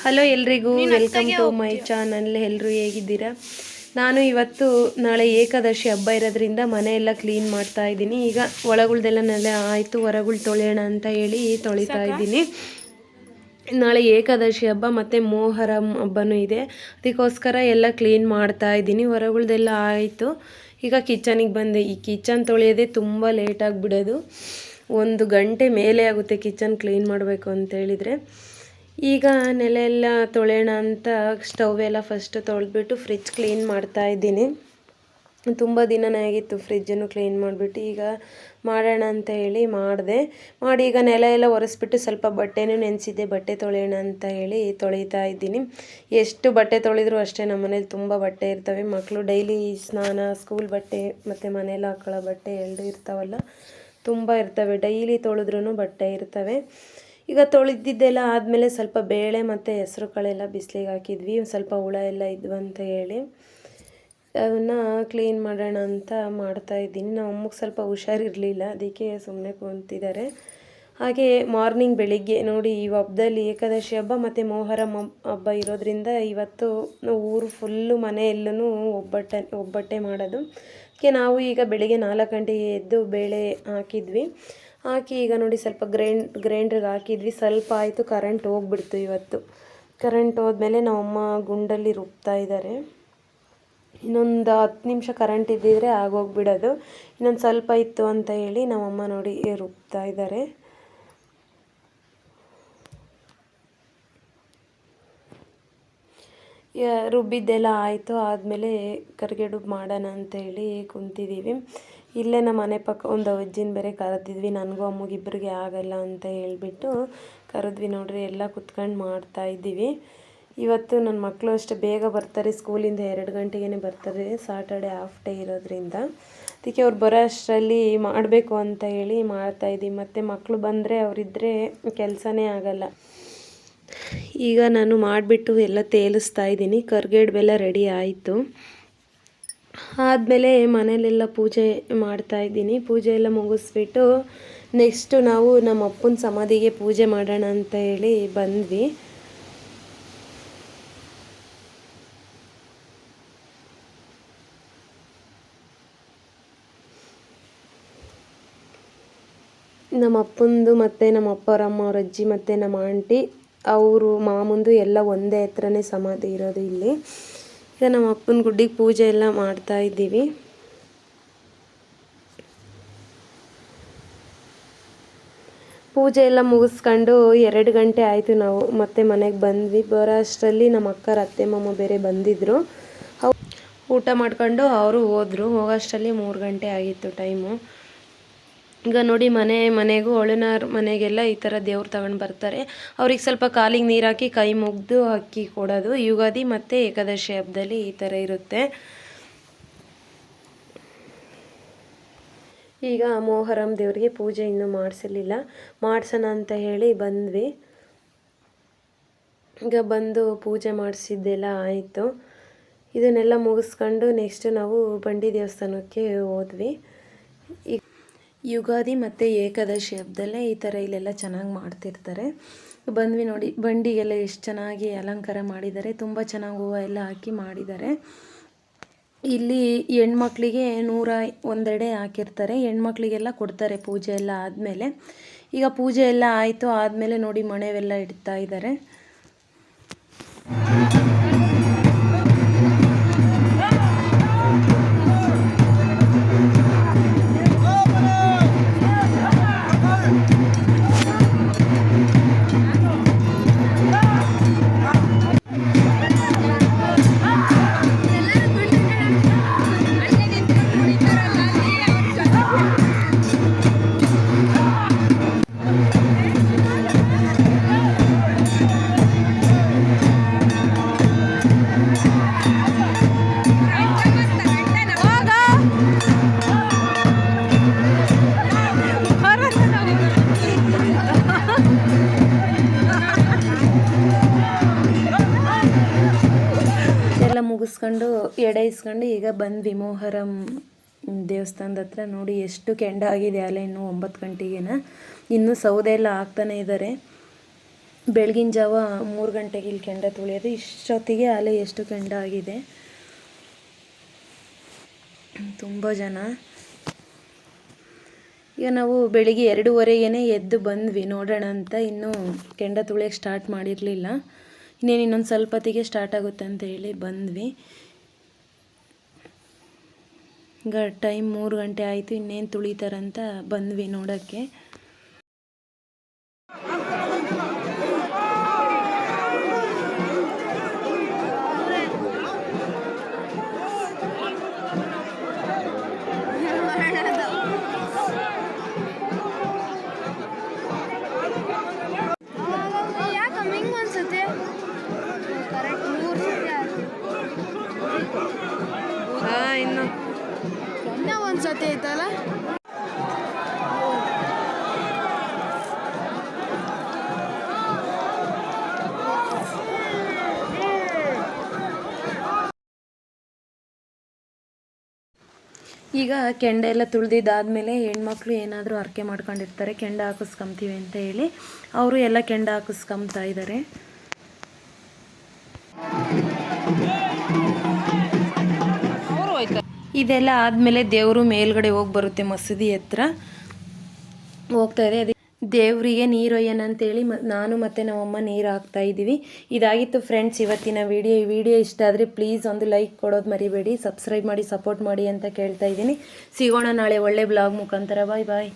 Hello ಎಲ್ರಿಗೂ, welcome to my channel. ಎಲ್ಲರೂ ಹೇಗಿದ್ದೀರಾ? ನಾನು ಇವತ್ತು ನಾಳೆ ಏಕಾದಶಿ ಹಬ್ಬ ಇರೋದ್ರಿಂದ ಮನೆಯೆಲ್ಲ ಕ್ಲೀನ್ ಮಾಡ್ತಾ ಇದ್ದೀನಿ. ಈಗ ಒಳಗಳ್ದೆಲ್ಲ ಆಯಿತು, ಹೊರಗಳು ತೊಳೆಯೋಣ ಅಂತ ಹೇಳಿ ತೊಳಿತಾ ಇದ್ದೀನಿ. ನಾಳೆ ಏಕಾದಶಿ ಹಬ್ಬ ಮತ್ತು ಮೊಹರಂ ಹಬ್ಬನೂ ಇದೆ, ಅದಕ್ಕೋಸ್ಕರ ಎಲ್ಲ ಕ್ಲೀನ್ ಮಾಡ್ತಾ ಇದ್ದೀನಿ. ಹೊರಗಳ್ದೆಲ್ಲ ಆಯಿತು. ಈಗ ಕಿಚನಿಗೆ ಬಂದೆ. ಈ ಕಿಚನ್ ತೊಳೆಯೋದೇ ತುಂಬ ಲೇಟಾಗಿಬಿಡೋದು, 1 ಗಂಟೆ ಮೇಲೆ ಆಗುತ್ತೆ ಕಿಚನ್ ಕ್ಲೀನ್ ಮಾಡಬೇಕು ಅಂತ ಹೇಳಿದರೆ. ಈಗ ನೆಲ ಎಲ್ಲ ತೊಳೆಯೋಣ ಅಂತ ಸ್ಟವ್ ಎಲ್ಲ ಫಸ್ಟ್ ತೊಳೆದ್ಬಿಟ್ಟು ಫ್ರಿಜ್ ಕ್ಲೀನ್ ಮಾಡ್ತಾ ಇದ್ದೀನಿ. ತುಂಬ ದಿನನೇ ಆಗಿತ್ತು ಫ್ರಿಜ್ಜನ್ನು ಕ್ಲೀನ್ ಮಾಡಿಬಿಟ್ಟು. ಈಗ ಮಾಡೋಣ ಅಂತ ಹೇಳಿ ಮಾಡಿ ಈಗ ನೆಲ ಎಲ್ಲ ಒರೆಸ್ಬಿಟ್ಟು ಸ್ವಲ್ಪ ಬಟ್ಟೆನೂ ನೆನೆಸಿದ್ದೆ, ಬಟ್ಟೆ ತೊಳೆಯೋಣ ಅಂತ ಹೇಳಿ ತೊಳಿತಾ ಇದ್ದೀನಿ. ಎಷ್ಟು ಬಟ್ಟೆ ತೊಳೆದ್ರೂ ಅಷ್ಟೇ, ನಮ್ಮ ಮನೇಲಿ ತುಂಬ ಬಟ್ಟೆ ಇರ್ತವೆ. ಮಕ್ಕಳು ಡೈಲಿ ಸ್ನಾನ, ಸ್ಕೂಲ್ ಬಟ್ಟೆ ಮತ್ತು ಮನೇಲಿ ಹಾಕೊಳ್ಳೋ ಬಟ್ಟೆ ಎರಡು ಇರ್ತಾವಲ್ಲ, ತುಂಬ ಇರ್ತವೆ. ಡೈಲಿ ತೊಳೆದ್ರೂ ಬಟ್ಟೆ ಇರ್ತವೆ. ಈಗ ತೊಳೆದಿದ್ದೆಲ್ಲ ಆದಮೇಲೆ ಸ್ವಲ್ಪ ಬೇಳೆ ಮತ್ತು ಹೆಸರು ಕಾಳೆಲ್ಲ ಬಿಸಿಲಿಗೆ ಹಾಕಿದ್ವಿ. ಸ್ವಲ್ಪ ಹುಳ ಎಲ್ಲ ಇದ್ವು ಅಂತ ಹೇಳಿ ಅದನ್ನು ಕ್ಲೀನ್ ಮಾಡೋಣ ಅಂತ ಮಾಡ್ತಾಯಿದ್ದೀನಿ. ನಮ್ಮ ಅಮ್ಮಗೆ ಸ್ವಲ್ಪ ಹುಷಾರಿರಲಿಲ್ಲ, ಅದಕ್ಕೆ ಸುಮ್ಮನೆ ಕೂತಿದ್ದಾರೆ. ಹಾಗೆ ಮಾರ್ನಿಂಗ್ ಬೆಳಿಗ್ಗೆ ನೋಡಿ, ಈ ಹಬ್ಬದಲ್ಲಿ ಏಕಾದಶಿ ಹಬ್ಬ ಮತ್ತು ಮೊಹರಂ ಹಬ್ಬ ಇರೋದ್ರಿಂದ ಇವತ್ತು ಊರು ಫುಲ್ಲು ಮನೆಯಲ್ಲೂ ಒಬ್ಬಟ್ಟೆ ಮಾಡೋದು. ಅದಕ್ಕೆ ನಾವು ಈಗ ಬೆಳಿಗ್ಗೆ 4 ಗಂಟೆಗೆ ಎದ್ದು ಬೇಳೆ ಹಾಕಿ ಈಗ ನೋಡಿ ಸ್ವಲ್ಪ ಗ್ರೈಂಡ್ರಿಗೆ ಹಾಕಿದ್ವಿ. ಸ್ವಲ್ಪ ಆಯಿತು, ಕರೆಂಟ್ ಹೋಗ್ಬಿಡ್ತು ಇವತ್ತು. ಕರೆಂಟ್ ಹೋದ್ಮೇಲೆ ನಮ್ಮಮ್ಮ ಗುಂಡಲ್ಲಿ ರುಬ್ತಾ ಇದ್ದಾರೆ. ಇನ್ನೊಂದು 10 ನಿಮಿಷ ಕರೆಂಟ್ ಇದ್ದಿದ್ರೆ ಆಗೋಗ್ಬಿಡೋದು. ಇನ್ನೊಂದು ಸ್ವಲ್ಪ ಇತ್ತು ಅಂತ ಹೇಳಿ ನಮ್ಮಮ್ಮ ನೋಡಿ ರುಬ್ತಾ ಇದ್ದಾರೆ. ರುಬ್ಬಿದ್ದೆಲ್ಲ ಆಯಿತು. ಆದಮೇಲೆ ಕರಿಗಡುಬು ಮಾಡೋಣ ಅಂತೇಳಿ ಕುಂತಿದ್ದೀವಿ. ಇಲ್ಲೇ ನಮ್ಮ ಮನೆ ಪಕ್ಕ ಒಂದು ಅಜ್ಜಿನ ಬೇರೆ ಕರೆದಿದ್ವಿ. ನನಗೂ ಅಮ್ಮಗಿಬ್ಬರಿಗೆ ಆಗಲ್ಲ ಅಂತ ಹೇಳಿಬಿಟ್ಟು ಕರೆದ್ವಿ. ನೋಡ್ರಿ, ಎಲ್ಲ ಕುತ್ಕೊಂಡು ಮಾಡ್ತಾಯಿದ್ದೀವಿ. ಇವತ್ತು ನನ್ನ ಮಕ್ಕಳು ಅಷ್ಟೇ ಬೇಗ ಬರ್ತಾರೆ, ಸ್ಕೂಲಿಂದ 2 ಗಂಟೆಗೇ ಬರ್ತಾರೆ. ಸಾಟರ್ಡೆ ಹಾಫ್ ಡೇ ಇರೋದ್ರಿಂದ ಅದಕ್ಕೆ ಅವ್ರು ಬರೋ ಅಷ್ಟರಲ್ಲಿ ಮಾಡಬೇಕು ಅಂತ ಹೇಳಿ ಮಾಡ್ತಾಯಿದ್ದೀವಿ. ಮತ್ತು ಮಕ್ಕಳು ಬಂದರೆ ಅವರಿದ್ದರೆ ಕೆಲಸನೇ ಆಗಲ್ಲ. ಈಗ ನಾನು ಮಾಡಿಬಿಟ್ಟು ಎಲ್ಲ ತೇಲಿಸ್ತಾ ಇದ್ದೀನಿ. ಕರ್ಗಡ್ಬೆಲ್ಲ ರೆಡಿ ಆಯಿತು. ಆದಮೇಲೆ ಮನೇಲೆಲ್ಲ ಪೂಜೆ ಮಾಡ್ತಾಯಿದ್ದೀನಿ. ಪೂಜೆ ಎಲ್ಲ ಮುಗಿಸ್ಬಿಟ್ಟು ನೆಕ್ಸ್ಟು ನಾವು ನಮ್ಮ ಅಪ್ಪನ ಸಮಾಧಿಗೆ ಪೂಜೆ ಮಾಡೋಣ ಅಂತ ಹೇಳಿ ಬಂದ್ವಿ. ನಮ್ಮ ಅಪ್ಪಂದು ಮತ್ತು ನಮ್ಮ ಅಪ್ಪರಮ್ಮ, ಅವ್ರ ಅಜ್ಜಿ ಮತ್ತು ನಮ್ಮ ಆಂಟಿ, ಅವರು ಮಾಮಂದು ಎಲ್ಲ ಒಂದೇ ಹತ್ರನೇ ಸಮಾಧಿ ಇರೋದು ಇಲ್ಲಿ. ಈಗ ನಮ್ಮ ಅಪ್ಪನ ಗುಡ್ಡಿಗೆ ಪೂಜೆ ಎಲ್ಲ ಮಾಡ್ತಾಯಿದ್ದೀವಿ. ಪೂಜೆ ಎಲ್ಲ ಮುಗಿಸ್ಕೊಂಡು 2 ಗಂಟೆ ಆಯಿತು. ನಾವು ಮತ್ತೆ ಮನೆಗೆ ಬಂದ್ವಿ. ಬರೋ ಅಷ್ಟರಲ್ಲಿ ನಮ್ಮ ಅಕ್ಕರ ಅತ್ತೆ ಮಾಮ ಬೇರೆ ಬಂದಿದ್ದರು. ಊಟ ಮಾಡ್ಕೊಂಡು ಅವರು ಹೋದರು. ಹೋಗೋಷ್ಟರಲ್ಲಿ 3 ಗಂಟೆ ಆಗಿತ್ತು ಟೈಮು. ಈಗ ನೋಡಿ, ಮನೆಗೂ ಒಳನಾರ ಮನೆಗೆಲ್ಲ ಈ ಥರ ದೇವ್ರು ತಗೊಂಡು ಬರ್ತಾರೆ. ಅವ್ರಿಗೆ ಸ್ವಲ್ಪ ಕಾಲಿಗೆ ನೀರು ಹಾಕಿ ಕೈ ಮುಗಿದು ಅಕ್ಕಿ ಕೊಡೋದು. ಯುಗಾದಿ ಮತ್ತು ಏಕಾದಶಿ ಹಬ್ಬದಲ್ಲಿ ಈ ಥರ ಇರುತ್ತೆ. ಈಗ ಮೊಹರಂ ದೇವರಿಗೆ ಪೂಜೆ ಇನ್ನೂ ಮಾಡಿಸಿರಲಿಲ್ಲ, ಮಾಡಿಸೋಣ ಅಂತ ಹೇಳಿ ಬಂದ್ವಿ. ಈಗ ಬಂದು ಪೂಜೆ ಮಾಡಿಸಿದ್ದೆಲ್ಲ ಆಯಿತು. ಇದನ್ನೆಲ್ಲ ಮುಗಿಸ್ಕೊಂಡು ನೆಕ್ಸ್ಟ್ ನಾವು ಬಂಡಿ ದೇವಸ್ಥಾನಕ್ಕೆ ಹೋದ್ವಿ. ಈಗ ಯುಗಾದಿ ಮತ್ತು ಏಕಾದಶಿ ಹಬ್ಬದಲ್ಲೇ ಈ ಥರ ಇಲ್ಲೆಲ್ಲ ಚೆನ್ನಾಗಿ ಮಾಡ್ತಿರ್ತಾರೆ. ಬಂದ್ವಿ ನೋಡಿ, ಬಂಡಿಗೆಲ್ಲ ಎಷ್ಟು ಚೆನ್ನಾಗಿ ಅಲಂಕಾರ ಮಾಡಿದ್ದಾರೆ. ತುಂಬ ಚೆನ್ನಾಗಿ ಹೂವು ಎಲ್ಲ ಹಾಕಿ ಮಾಡಿದ್ದಾರೆ. ಇಲ್ಲಿ ಹೆಣ್ಮಕ್ಳಿಗೆ 101 ಎಡೆ ಹಾಕಿರ್ತಾರೆ. ಹೆಣ್ಮಕ್ಳಿಗೆಲ್ಲ ಕೊಡ್ತಾರೆ ಪೂಜೆ ಎಲ್ಲ ಆದಮೇಲೆ. ಈಗ ಪೂಜೆ ಎಲ್ಲ ಆಯಿತು. ಆದಮೇಲೆ ನೋಡಿ, ಮಣೆವೆಲ್ಲ ಇಡ್ತಾ ಇದ್ದಾರೆ. ಎಲ್ಲ ಮುಗಿಸ್ಕೊಂಡು ಎಡೆ ಇಸ್ಕೊಂಡು ಈಗ ಬಂದ್ವಿ ಮೊಹರಂ ದೇವಸ್ಥಾನದ ಹತ್ರ. ನೋಡಿ ಎಷ್ಟು ಕೆಂಡ ಆಗಿದೆ, ಅಲ್ಲ ಇನ್ನೂ 9 ಗಂಟೆಗೇನ. ಇನ್ನೂ ಸೌದೆ ಎಲ್ಲ ಹಾಕ್ತಾನೆ ಇದ್ದಾರೆ. ಬೆಳಗಿನ ಜಾವ 3 ಗಂಟೆಗೆ ಇಲ್ಲಿ ಕೆಂಡ ತುಳಿಯೋದು. ಇಷ್ಟೊತ್ತಿಗೆ ಅಲೆ ಎಷ್ಟು ಕೆಂಡ ಆಗಿದೆ, ತುಂಬ ಜನ. ಈಗ ನಾವು ಬೆಳಿಗ್ಗೆ 2:30ಗೆ ಎದ್ದು ಬಂದ್ವಿ ನೋಡೋಣ ಅಂತ. ಇನ್ನೂ ಕೆಂಡ ತುಳಿಯೋಕ್ಕೆ ಸ್ಟಾರ್ಟ್ ಮಾಡಿರಲಿಲ್ಲ. ಇನ್ನೊಂದು ಸ್ವಲ್ಪ ಹೊತ್ತಿಗೆ ಸ್ಟಾರ್ಟ್ ಆಗುತ್ತೆ ಅಂತ ಹೇಳಿ ಬಂದ್ವಿ. ಈಗ ಟೈಮ್ 3 ಗಂಟೆ ಆಯಿತು, ಇನ್ನೇನು ತುಳಿತಾರಂತ ಬಂದ್ವಿ ನೋಡೋಕ್ಕೆ. ಇನ್ನೂ ಒಂದ್ಸತಿ ಐತಲ್ಲ. ಈಗ ಕೆಂಡ ಎಲ್ಲ ತುಳಿದಿದ್ದಾದಮೇಲೆ ಹೆಣ್ಮಕ್ಳು ಏನಾದರೂ ಹರಕೆ ಮಾಡ್ಕೊಂಡಿರ್ತಾರೆ, ಕೆಂಡ ಹಾಕಿಸ್ಕೊಂತೀವಿ ಅಂತ ಹೇಳಿ ಅವರು ಎಲ್ಲ ಕೆಂಡ ಹಾಕಿಸ್ಕೊಂತಾ ಇದ್ದಾರೆ. ಇದೆಲ್ಲ ಆದಮೇಲೆ ದೇವರು ಮೇಲ್ಗಡೆ ಹೋಗಿ ಬರುತ್ತೆ, ಮಸೀದಿ ಹತ್ರ ಹೋಗ್ತಾಯಿದೆ. ಅದೇ ದೇವರಿಗೆ ನೀರು ಒಯ್ಯೋಣ ಅಂತೇಳಿ ನಾನು ಮತ್ತು ನಮ್ಮಮ್ಮ ನೀರು ಹಾಕ್ತಾಯಿದ್ದೀವಿ. ಇದಾಗಿತ್ತು ಫ್ರೆಂಡ್ಸ್ ಇವತ್ತಿನ ವಿಡಿಯೋ. ಈ ವಿಡಿಯೋ ಇಷ್ಟ ಆದರೆ ಪ್ಲೀಸ್ ಒಂದು ಲೈಕ್ ಕೊಡೋದು ಮರಿಬೇಡಿ, ಸಬ್ಸ್ಕ್ರೈಬ್ ಮಾಡಿ ಸಪೋರ್ಟ್ ಮಾಡಿ ಅಂತ ಕೇಳ್ತಾ ಇದ್ದೀನಿ. ಸಿಗೋಣ ನಾಳೆ ಒಳ್ಳೆ ಬ್ಲಾಗ್ ಮುಖಾಂತರ. ಬಾಯ್ ಬಾಯ್.